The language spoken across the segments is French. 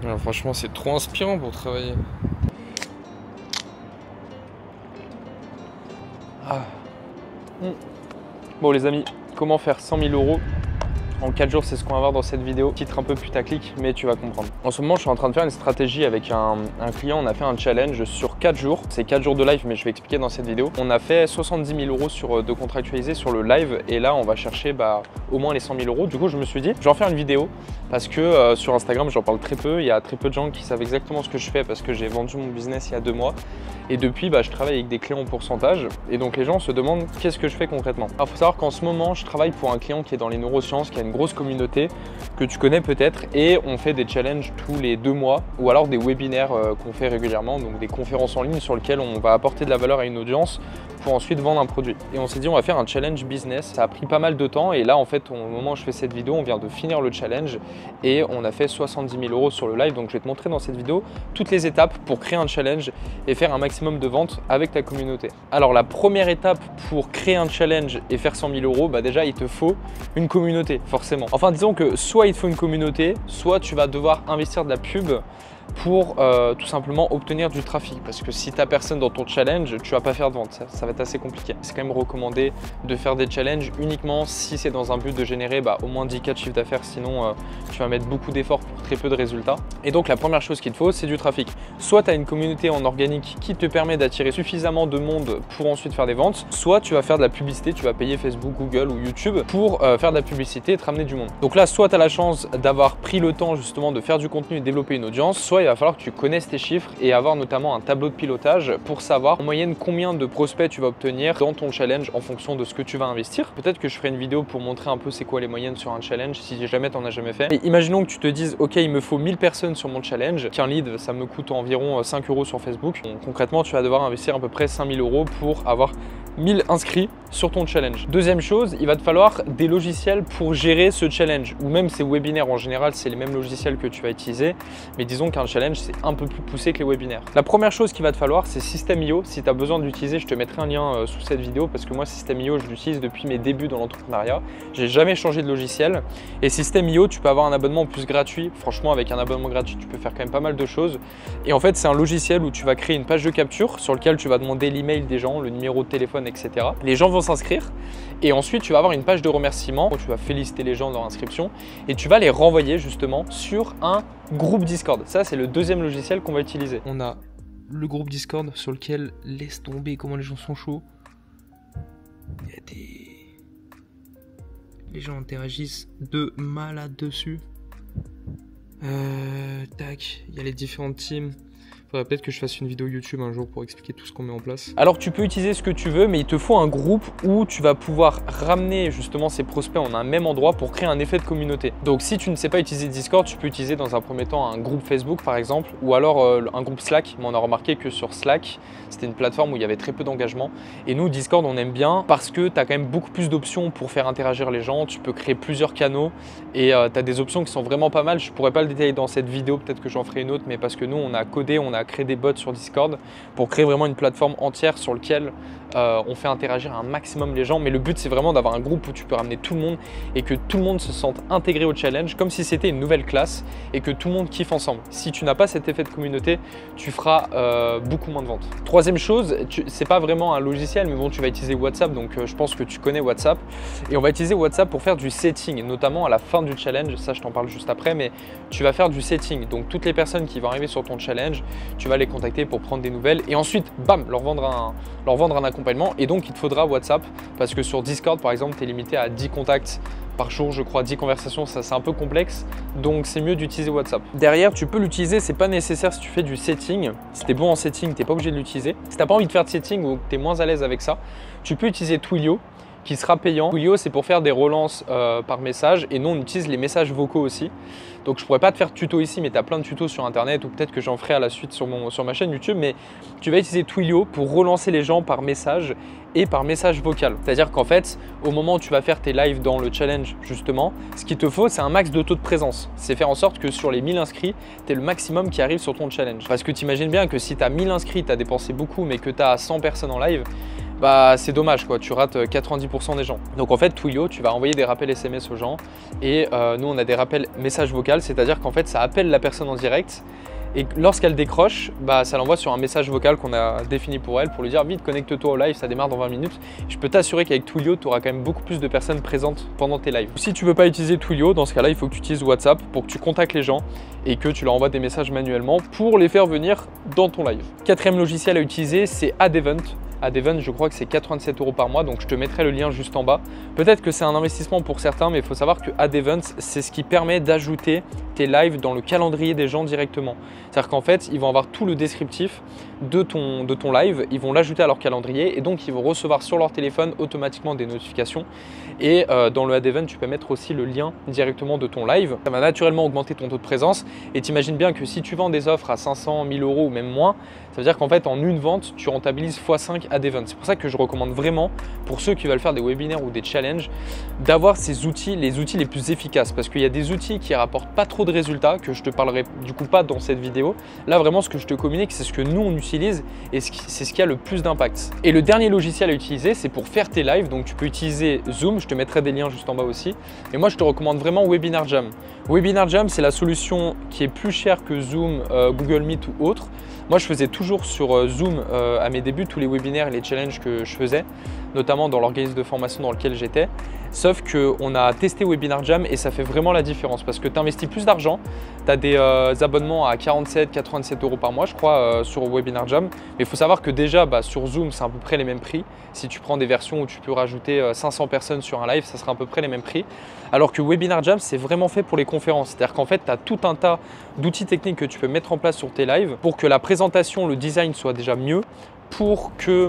Ouais, franchement, c'est trop inspirant pour travailler. Ah. Bon les amis, comment faire 100 000 € en 4 jours, c'est ce qu'on va voir dans cette vidéo. Titre un peu putaclic, mais tu vas comprendre. En ce moment, je suis en train de faire une stratégie avec un client. On a fait un challenge sur 4 jours. C'est 4 jours de live, mais je vais expliquer dans cette vidéo. On a fait 70 000 € de contractualisé sur le live. Et là, on va chercher au moins les 100 000 €. Du coup, je me suis dit, je vais en faire une vidéo parce que sur Instagram, j'en parle très peu. Il y a très peu de gens qui savent exactement ce que je fais parce que j'ai vendu mon business il y a 2 mois. Et depuis, je travaille avec des clients en pourcentage. Et donc, les gens se demandent qu'est-ce que je fais concrètement. Alors, il faut savoir qu'en ce moment, je travaille pour un client qui est dans les neurosciences, qui a une grosse communauté que tu connais peut-être. Et on fait des challenges tous les 2 mois ou alors des webinaires qu'on fait régulièrement. Donc, des conférences en ligne sur lesquelles on va apporter de la valeur à une audience pour ensuite vendre un produit. Et on s'est dit, on va faire un challenge business. Ça a pris pas mal de temps. Et là, en fait, au moment où je fais cette vidéo, on vient de finir le challenge et on a fait 70 000 € sur le live. Donc, je vais te montrer dans cette vidéo toutes les étapes pour créer un challenge et faire un maximum de ventes avec ta communauté. Alors, la première étape pour créer un challenge et faire 100 000 €, déjà, il te faut une communauté, forcément. Enfin, disons que soit il te faut une communauté, soit tu vas devoir investir de la pub pour tout simplement obtenir du trafic. Parce que si tu n'as personne dans ton challenge, tu vas pas faire de vente. Ça va être assez compliqué. C'est quand même recommandé de faire des challenges uniquement si c'est dans un but de générer au moins 10K de chiffre d'affaires. Sinon, tu vas mettre beaucoup d'efforts pour très peu de résultats. Et donc, la première chose qu'il te faut, c'est du trafic. Soit tu as une communauté en organique qui te permet d'attirer suffisamment de monde pour ensuite faire des ventes, soit tu vas faire de la publicité, tu vas payer Facebook, Google ou YouTube pour faire de la publicité et te ramener du monde. Donc là, soit tu as la chance d'avoir pris le temps justement de faire du contenu et développer une audience, soit il va falloir que tu connaisses tes chiffres et avoir notamment un tableau de pilotage pour savoir en moyenne combien de prospects tu vas obtenir dans ton challenge en fonction de ce que tu vas investir. Peut-être que je ferai une vidéo pour montrer un peu c'est quoi les moyennes sur un challenge si jamais tu n'en as jamais fait. Et imaginons que tu te dises ok, il me faut 1000 personnes sur mon challenge, qu'un lead ça me coûte environ 5 € sur Facebook. Donc, concrètement, tu vas devoir investir à peu près 5 000 € pour avoir 1000 inscrits sur ton challenge. Deuxième chose, il va te falloir des logiciels pour gérer ce challenge ou même ces webinaires. En général, c'est les mêmes logiciels que tu vas utiliser, mais disons qu'un challenge, c'est un peu plus poussé que les webinaires. La première chose qu'il va te falloir, c'est System.io. Si tu as besoin d'utiliser, je te mettrai un lien sous cette vidéo parce que moi, System.io, je l'utilise depuis mes débuts dans l'entrepreneuriat. J'ai jamais changé de logiciel et System.io, tu peux avoir un abonnement en plus gratuit. Franchement, avec un abonnement gratuit, tu peux faire quand même pas mal de choses. Et en fait, c'est un logiciel où tu vas créer une page de capture sur lequel tu vas demander l'email des gens, le numéro de téléphone, etc. Les gens vont s'inscrire et ensuite tu vas avoir une page de remerciement où tu vas féliciter les gens dans l'inscription et tu vas les renvoyer justement sur un groupe Discord. Ça, c'est le deuxième logiciel qu'on va utiliser. On a le groupe Discord sur lequel, laisse tomber comment les gens sont chauds. Il y a des... Les gens interagissent de malade dessus. Tac, il y a les différentes teams. Faudrait peut-être que je fasse une vidéo YouTube un jour pour expliquer tout ce qu'on met en place. Alors tu peux utiliser ce que tu veux, mais il te faut un groupe où tu vas pouvoir ramener justement ces prospects en un même endroit pour créer un effet de communauté. Donc si tu ne sais pas utiliser Discord, tu peux utiliser dans un premier temps un groupe Facebook par exemple, ou alors un groupe Slack. Mais on a remarqué que sur Slack, c'était une plateforme où il y avait très peu d'engagement. Et nous, Discord, on aime bien parce que tu as quand même beaucoup plus d'options pour faire interagir les gens. Tu peux créer plusieurs canaux et tu as des options qui sont vraiment pas mal. Je pourrais pas le détailler dans cette vidéo, peut-être que j'en ferai une autre, mais parce que nous, on a codé, on a créé des bots sur Discord pour créer vraiment une plateforme entière sur laquelle on fait interagir un maximum les gens. Mais le but, c'est vraiment d'avoir un groupe où tu peux ramener tout le monde et que tout le monde se sente intégré au challenge comme si c'était une nouvelle classe et que tout le monde kiffe ensemble. Si tu n'as pas cet effet de communauté, tu feras beaucoup moins de ventes. Troisième chose, c'est pas vraiment un logiciel, mais bon, tu vas utiliser WhatsApp, donc je pense que tu connais WhatsApp. Et on va utiliser WhatsApp pour faire du setting, notamment à la fin du challenge. Ça, je t'en parle juste après, mais tu vas faire du setting. Donc toutes les personnes qui vont arriver sur ton challenge, tu vas les contacter pour prendre des nouvelles et ensuite, bam, leur vendre un accompagnement. Et donc, il te faudra WhatsApp parce que sur Discord, par exemple, tu es limité à 10 contacts par jour, je crois, 10 conversations, ça c'est un peu complexe, donc c'est mieux d'utiliser WhatsApp. Derrière, tu peux l'utiliser, c'est pas nécessaire si tu fais du setting. Si tu es bon en setting, tu n'es pas obligé de l'utiliser. Si tu n'as pas envie de faire de setting ou que tu es moins à l'aise avec ça, tu peux utiliser Twilio qui sera payant. Twilio, c'est pour faire des relances par message et nous, on utilise les messages vocaux aussi. Donc, je pourrais pas te faire de tuto ici, mais tu as plein de tutos sur Internet ou peut-être que j'en ferai à la suite sur ma chaîne YouTube. Mais tu vas utiliser Twilio pour relancer les gens par message et par message vocal. C'est-à-dire qu'en fait, au moment où tu vas faire tes lives dans le challenge, justement, ce qu'il te faut, c'est un max de taux de présence. C'est faire en sorte que sur les 1000 inscrits, tu es le maximum qui arrive sur ton challenge. Parce que tu imagines bien que si tu as 1000 inscrits, tu as dépensé beaucoup, mais que tu as 100 personnes en live, bah c'est dommage quoi, tu rates 90% des gens. Donc en fait Twilio, tu vas envoyer des rappels SMS aux gens et nous on a des rappels message vocal, c'est-à-dire qu'en fait ça appelle la personne en direct et lorsqu'elle décroche, bah, ça l'envoie sur un message vocal qu'on a défini pour elle pour lui dire vite connecte-toi au live, ça démarre dans 20 minutes. Je peux t'assurer qu'avec Twilio, tu auras quand même beaucoup plus de personnes présentes pendant tes lives. Si tu ne veux pas utiliser Twilio, dans ce cas-là, il faut que tu utilises WhatsApp pour que tu contactes les gens et que tu leur envoies des messages manuellement pour les faire venir dans ton live. Quatrième logiciel à utiliser, c'est AdEvent. AdEvent, je crois que c'est 87 € par mois, donc je te mettrai le lien juste en bas. Peut-être que c'est un investissement pour certains, mais il faut savoir que AdEvent, c'est ce qui permet d'ajouter tes lives dans le calendrier des gens directement. C'est-à-dire qu'en fait, ils vont avoir tout le descriptif de ton live, ils vont l'ajouter à leur calendrier et donc ils vont recevoir sur leur téléphone automatiquement des notifications. Et dans le AdEvent, tu peux mettre aussi le lien directement de ton live. Ça va naturellement augmenter ton taux de présence et t'imagines bien que si tu vends des offres à 500, 1000 € ou même moins, ça veut dire qu'en fait, en une vente, tu rentabilises x5 AdEvent. C'est pour ça que je recommande vraiment, pour ceux qui veulent faire des webinaires ou des challenges, d'avoir ces outils, les outils les plus efficaces. Parce qu'il y a des outils qui rapportent pas trop de résultats, que je te parlerai du coup pas dans cette vidéo. Là, vraiment, ce que je te communique, c'est ce que nous, on utilise et c'est ce qui a le plus d'impact. Et le dernier logiciel à utiliser, c'est pour faire tes lives. Donc, tu peux utiliser Zoom. Je te mettrai des liens juste en bas aussi. Et moi, je te recommande vraiment Webinar Jam. Webinar Jam, c'est la solution qui est plus chère que Zoom, Google Meet ou autre. Moi, je faisais toujours sur Zoom à mes débuts tous les webinaires et les challenges que je faisais, notamment dans l'organisme de formation dans lequel j'étais. Sauf qu'on a testé Webinar Jam et ça fait vraiment la différence parce que tu investis plus d'argent. Tu as des abonnements à 47, 87 € par mois, je crois, sur Webinar Jam. Mais il faut savoir que déjà, sur Zoom, c'est à peu près les mêmes prix. Si tu prends des versions où tu peux rajouter 500 personnes sur un live, ça sera à peu près les mêmes prix. Alors que Webinar Jam, c'est vraiment fait pour les conférences. C'est-à-dire qu'en fait, tu as tout un tas d'outils techniques que tu peux mettre en place sur tes lives pour que la présentation, le design soit déjà mieux, pour que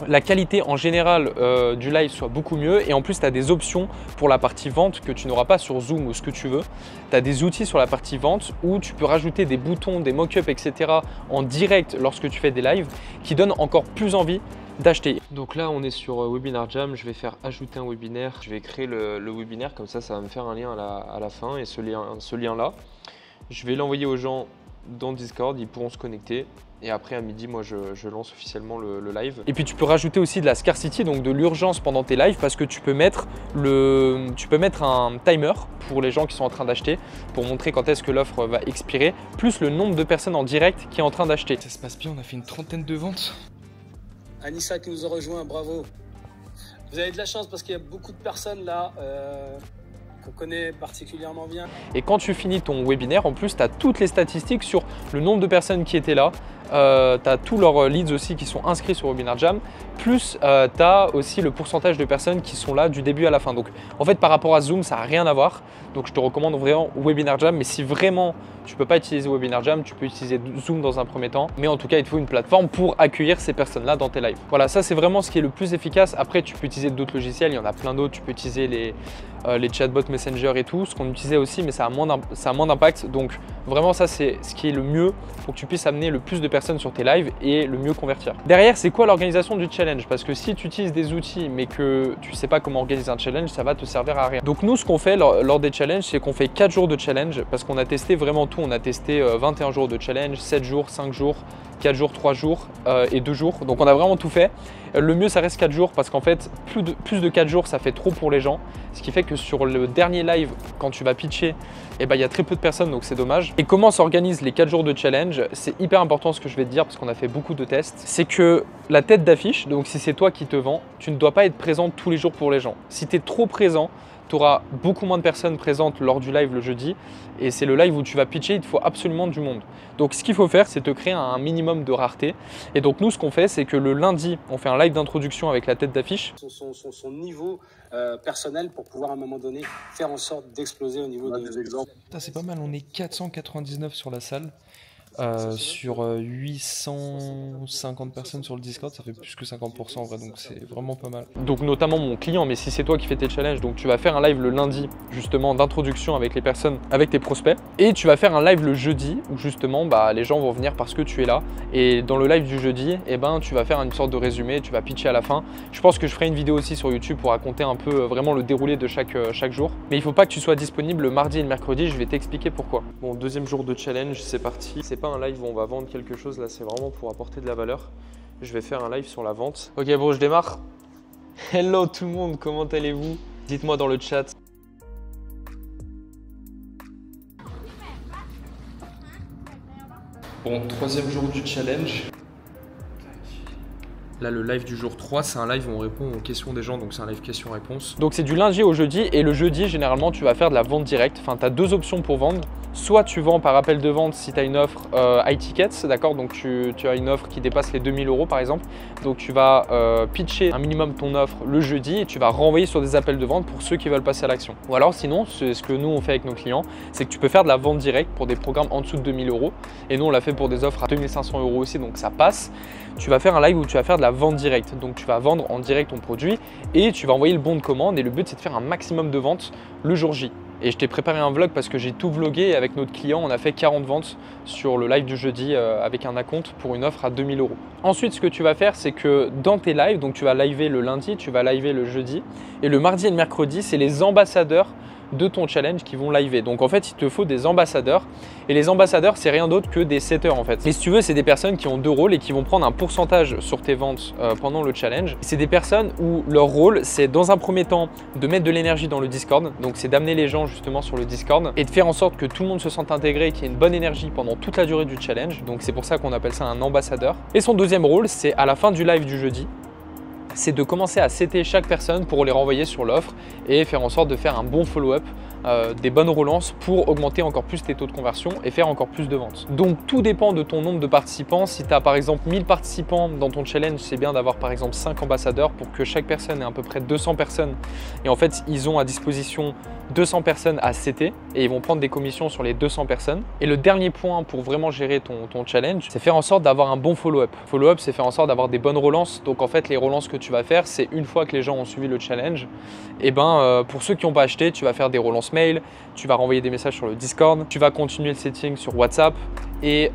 la qualité en général du live soit beaucoup mieux et en plus tu as des options pour la partie vente que tu n'auras pas sur Zoom ou ce que tu veux. Tu as des outils sur la partie vente où tu peux rajouter des boutons, des mock-ups, etc. en direct lorsque tu fais des lives qui donnent encore plus envie d'acheter. Donc là on est sur Webinar Jam, je vais faire ajouter un webinaire, je vais créer le webinaire comme ça va me faire un lien à la fin et ce lien là, je vais l'envoyer aux gens dans Discord, ils pourront se connecter. Et après à midi, moi je lance officiellement le live. Et puis tu peux rajouter aussi de la scarcity, donc de l'urgence pendant tes lives parce que tu peux mettre un timer pour les gens qui sont en train d'acheter pour montrer quand est-ce que l'offre va expirer, plus le nombre de personnes en direct qui est en train d'acheter. Ça se passe bien, on a fait une trentaine de ventes. Anissa qui nous a rejoint, bravo. Vous avez de la chance parce qu'il y a beaucoup de personnes là qu'on connaît particulièrement bien. Et quand tu finis ton webinaire, en plus, tu as toutes les statistiques sur le nombre de personnes qui étaient là. Tu as tous leurs leads aussi qui sont inscrits sur Webinar Jam. Plus tu as aussi le pourcentage de personnes qui sont là du début à la fin. Donc en fait, par rapport à Zoom, ça n'a rien à voir. Donc je te recommande vraiment Webinar Jam. Mais si vraiment tu ne peux pas utiliser Webinar Jam, tu peux utiliser Zoom dans un premier temps. Mais en tout cas, il te faut une plateforme pour accueillir ces personnes-là dans tes lives. Voilà, ça c'est vraiment ce qui est le plus efficace. Après, tu peux utiliser d'autres logiciels. Il y en a plein d'autres. Tu peux utiliser les chatbots Messenger et tout, ce qu'on utilisait aussi, mais ça a moins d'impact. Donc vraiment, ça c'est ce qui est le mieux pour que tu puisses amener le plus de personnes sur tes lives et le mieux convertir. Derrière, c'est quoi l'organisation du challenge? Parce que si tu utilises des outils mais que tu ne sais pas comment organiser un challenge, ça va te servir à rien. Donc nous, ce qu'on fait lors des challenges, c'est qu'on fait 4 jours de challenge parce qu'on a testé vraiment tout. On a testé 21 jours de challenge, 7 jours, 5 jours, 4 jours, 3 jours et 2 jours. Donc on a vraiment tout fait. Le mieux, ça reste 4 jours parce qu'en fait, plus de 4 jours, ça fait trop pour les gens. Ce qui fait que sur le dernier live, quand tu vas pitcher, il y a très peu de personnes, donc c'est dommage. Et comment s'organisent les 4 jours de challenge? C'est hyper important ce que je vais te dire parce qu'on a fait beaucoup de tests. C'est que la tête d'affiche, donc si c'est toi qui te vends, tu ne dois pas être présent tous les jours pour les gens. Si tu es trop présent, tu auras beaucoup moins de personnes présentes lors du live le jeudi et c'est le live où tu vas pitcher, il te faut absolument du monde. Donc ce qu'il faut faire, c'est te créer un minimum de rareté. Et donc nous, ce qu'on fait, c'est que le lundi, on fait un live d'introduction avec la tête d'affiche. Son niveau personnel pour pouvoir à un moment donné faire en sorte d'exploser au niveau des exemples. C'est pas mal, on est 499 sur la salle. Sur 850 personnes sur le Discord, ça fait plus que 50% en vrai, donc c'est vraiment pas mal. Donc notamment mon client, mais si c'est toi qui fais tes challenges, donc tu vas faire un live le lundi justement d'introduction avec les personnes, avec tes prospects, et tu vas faire un live le jeudi où justement les gens vont venir parce que tu es là. Et dans le live du jeudi, tu vas faire une sorte de résumé, tu vas pitcher à la fin. Je pense que je ferai une vidéo aussi sur YouTube pour raconter un peu vraiment le déroulé de chaque jour. Mais il faut pas que tu sois disponible le mardi et le mercredi, je vais t'expliquer pourquoi. Bon, deuxième jour de challenge, c'est parti. C'est pas un live où on va vendre quelque chose, là c'est vraiment pour apporter de la valeur. Je vais faire un live sur la vente. Ok, bon, je démarre. Hello tout le monde, comment allez-vous? Dites-moi dans le chat. Bon, troisième jour du challenge. Là, le live du jour 3, c'est un live où on répond aux questions des gens, donc c'est un live questions-réponses. Donc c'est du lundi au jeudi, et le jeudi, généralement, tu vas faire de la vente directe. Enfin, tu as deux options pour vendre. Soit tu vends par appel de vente si tu as une offre high tickets, d'accord? Donc tu as une offre qui dépasse les 2000 € par exemple. Donc tu vas pitcher un minimum ton offre le jeudi et tu vas renvoyer sur des appels de vente pour ceux qui veulent passer à l'action. Ou alors sinon, ce que nous on fait avec nos clients, c'est que tu peux faire de la vente directe pour des programmes en dessous de 2000 €. Et nous on l'a fait pour des offres à 2500 € aussi, donc ça passe. Tu vas faire un live où tu vas faire de la vente directe. Donc tu vas vendre en direct ton produit et tu vas envoyer le bon de commande. Et le but c'est de faire un maximum de ventes le jour J. Et je t'ai préparé un vlog parce que j'ai tout vlogué et avec notre client, on a fait 40 ventes sur le live du jeudi avec un acompte pour une offre à 2000 €. Ensuite, ce que tu vas faire, c'est que dans tes lives, donc tu vas liver le lundi, tu vas liver le jeudi et le mardi et le mercredi, c'est les ambassadeurs de ton challenge qui vont liver. Donc en fait, il te faut des ambassadeurs et les ambassadeurs, c'est rien d'autre que des setters en fait. Mais si tu veux, c'est des personnes qui ont deux rôles et qui vont prendre un pourcentage sur tes ventes pendant le challenge. C'est des personnes où leur rôle, c'est dans un premier temps de mettre de l'énergie dans le Discord. Donc c'est d'amener les gens justement sur le Discord et de faire en sorte que tout le monde se sente intégré, qu'il y ait une bonne énergie pendant toute la durée du challenge. Donc c'est pour ça qu'on appelle ça un ambassadeur. Et son deuxième rôle, c'est à la fin du live du jeudi, c'est de commencer à setter chaque personne pour les renvoyer sur l'offre et faire en sorte de faire un bon follow-up, des bonnes relances pour augmenter encore plus tes taux de conversion et faire encore plus de ventes. Donc tout dépend de ton nombre de participants. Si tu as par exemple 1000 participants dans ton challenge, c'est bien d'avoir par exemple 5 ambassadeurs pour que chaque personne ait à peu près 200 personnes. Et en fait, ils ont à disposition 200 personnes à setter et ils vont prendre des commissions sur les 200 personnes. Et le dernier point pour vraiment gérer ton challenge, c'est faire en sorte d'avoir un bon follow-up. Follow-up, c'est faire en sorte d'avoir des bonnes relances. Donc en fait, les relances que tu vas faire, c'est une fois que les gens ont suivi le challenge, et pour ceux qui n'ont pas acheté, tu vas faire des relances mail, tu vas renvoyer des messages sur le Discord, tu vas continuer le setting sur WhatsApp et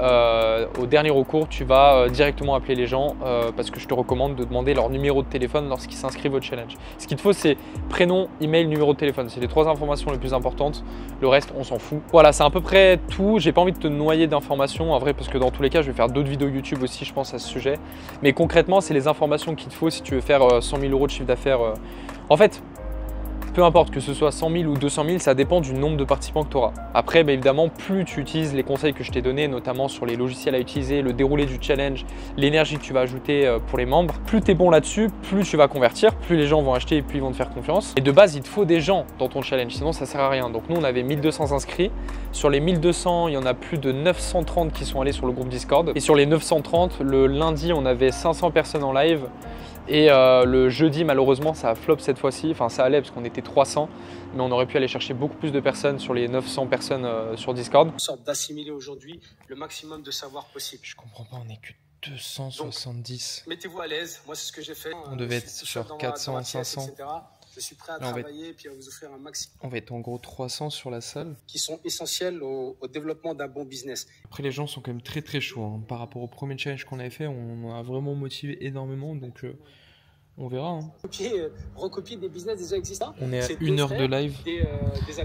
au dernier recours, tu vas directement appeler les gens parce que je te recommande de demander leur numéro de téléphone lorsqu'ils s'inscrivent au challenge. Ce qu'il te faut, c'est prénom, email, numéro de téléphone. C'est les 3 informations les plus importantes. Le reste, on s'en fout. Voilà, c'est à peu près tout. J'ai pas envie de te noyer d'informations en vrai parce que dans tous les cas, je vais faire d'autres vidéos YouTube aussi, je pense, à ce sujet. Mais concrètement, c'est les informations qu'il te faut si tu veux faire 100 000 € de chiffre d'affaires. En fait, peu importe que ce soit 100 000 ou 200 000, ça dépend du nombre de participants que tu auras. Après, évidemment, plus tu utilises les conseils que je t'ai donnés, notamment sur les logiciels à utiliser, le déroulé du challenge, l'énergie que tu vas ajouter pour les membres, plus tu es bon là-dessus, plus tu vas convertir, plus les gens vont acheter et puis ils vont te faire confiance. Et de base, il te faut des gens dans ton challenge, sinon ça sert à rien. Donc nous, on avait 1200 inscrits. Sur les 1200, il y en a plus de 930 qui sont allés sur le groupe Discord. Et sur les 930, le lundi, on avait 500 personnes en live. Et le jeudi, malheureusement, ça a flop cette fois-ci. Enfin, ça allait parce qu'on était 300, mais on aurait pu aller chercher beaucoup plus de personnes sur les 900 personnes sur Discord. En sorte d'assimiler aujourd'hui le maximum de savoir possible. Je comprends pas, on est que 270. Donc, mettez-vous à l'aise. Moi, c'est ce que j'ai fait. On devait être sur 400, 500. Etc. Je suis prêt à travailler et puis à vous offrir un maximum. On va être en gros 300 sur la salle. Qui sont essentiels au développement d'un bon business. Après, les gens sont quand même très très chauds. Hein. Par rapport au premier challenge qu'on avait fait, on a vraiment motivé énormément. Donc on verra. Hein. Recopier des business déjà existants. On est à 1 heure de live.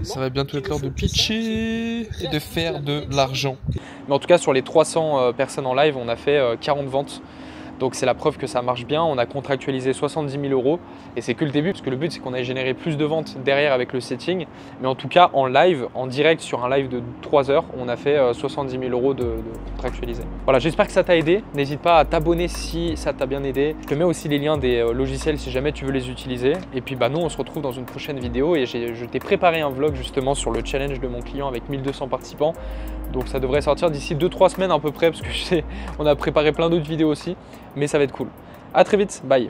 Ça va bientôt être l'heure de pitcher et de faire de l'argent. Mais en tout cas, sur les 300 personnes en live, on a fait 40 ventes. Donc c'est la preuve que ça marche bien. On a contractualisé 70 000 € et c'est que le début parce que le but c'est qu'on aille générer plus de ventes derrière avec le setting. Mais en tout cas en live, en direct sur un live de 3 heures, on a fait 70 000 € de contractualisé. Voilà, j'espère que ça t'a aidé. N'hésite pas à t'abonner si ça t'a bien aidé. Je te mets aussi les liens des logiciels si jamais tu veux les utiliser. Et puis nous on se retrouve dans une prochaine vidéo et je t'ai préparé un vlog justement sur le challenge de mon client avec 1200 participants. Donc ça devrait sortir d'ici 2-3 semaines à peu près parce que je sais, on a préparé plein d'autres vidéos aussi. Mais ça va être cool. À très vite, bye.